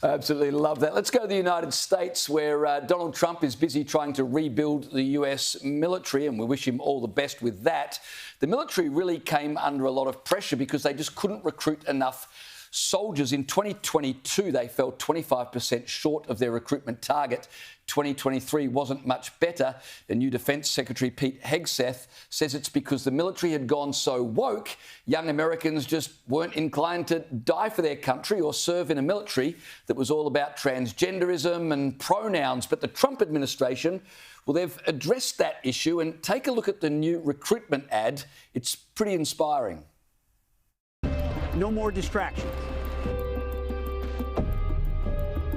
I absolutely love that. Let's go to the United States, where Donald Trump is busy trying to rebuild the US military, and we wish him all the best with that. The military really came under a lot of pressure because they just couldn't recruit enough soldiers. In 2022, they fell 25% short of their recruitment target. 2023 wasn't much better. The new Defence Secretary Pete Hegseth says it's because the military had gone so woke, young Americans just weren't inclined to die for their country or serve in a military that was all about transgenderism and pronouns. But the Trump administration, well, they've addressed that issue. And take a look at the new recruitment ad. It's pretty inspiring. No more distractions.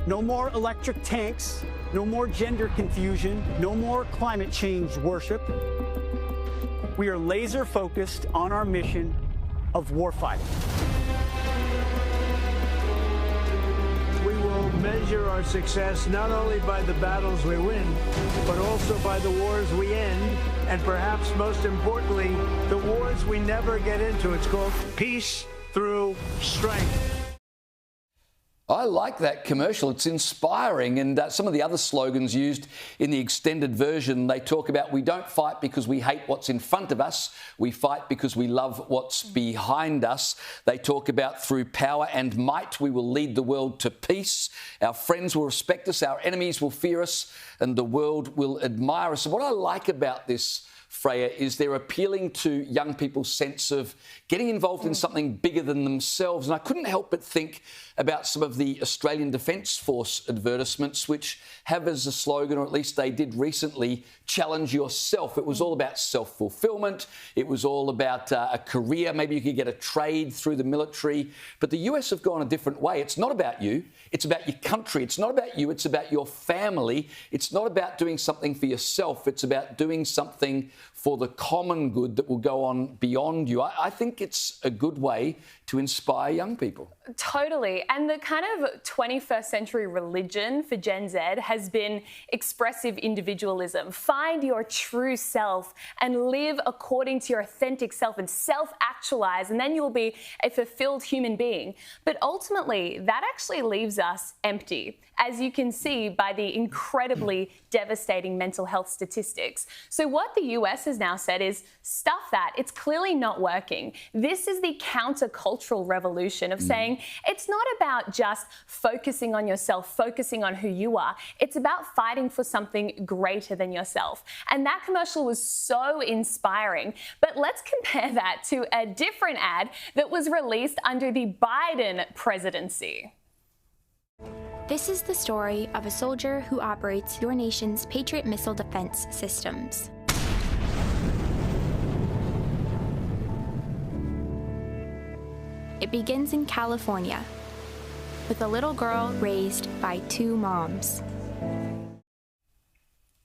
No more electric tanks. No more gender confusion. No more climate change worship. We are laser focused on our mission of warfighting. We will measure our success not only by the battles we win, but also by the wars we end, and perhaps most importantly, the wars we never get into. It's called peace through strength. I like that commercial. It's inspiring. And some of the other slogans used in the extended version, they talk about we don't fight because we hate what's in front of us. We fight because we love what's behind us. They talk about through power and might, we will lead the world to peace. Our friends will respect us. Our enemies will fear us, and the world will admire us. And what I like about this, Freya, is they're appealing to young people's sense of getting involved in something bigger than themselves. And I couldn't help but think about some of the Australian Defence Force advertisements, which have as a slogan, or at least they did recently, challenge yourself. It was all about self-fulfillment. It was all about a career. Maybe you could get a trade through the military. But the US have gone a different way. It's not about you. It's about your country. It's not about you. It's about your family. It's not about doing something for yourself. It's about doing something for the common good that will go on beyond you. I think it's a good way to inspire young people. Totally. And the kind of 21st century religion for Gen Z has been expressive individualism. Find your true self and live according to your authentic self and self-actualize, and then you'll be a fulfilled human being. But ultimately, that actually leaves us empty, as you can see by the incredibly devastating mental health statistics. So what the US has now said is, stuff that. It's clearly not working. This is the countercultural revolution of saying it's not about just focusing on yourself, focusing on who you are. It's about fighting for something greater than yourself. And that commercial was so inspiring. But let's compare that to a different ad that was released under the Biden presidency. This is the story of a soldier who operates your nation's Patriot missile defense systems. It begins in California with a little girl raised by two moms.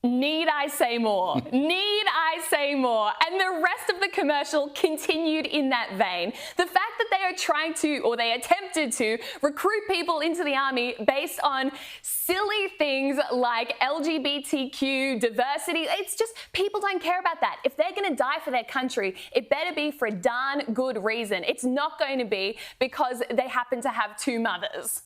Need I say more? Need I say more? And the rest of the commercial continued in that vein. The fact that they are trying to, or they attempted to, recruit people into the army based on silly things like LGBTQ, diversity, it's just, people don't care about that. If they're going to die for their country, it better be for a darn good reason. It's not going to be because they happen to have two mothers.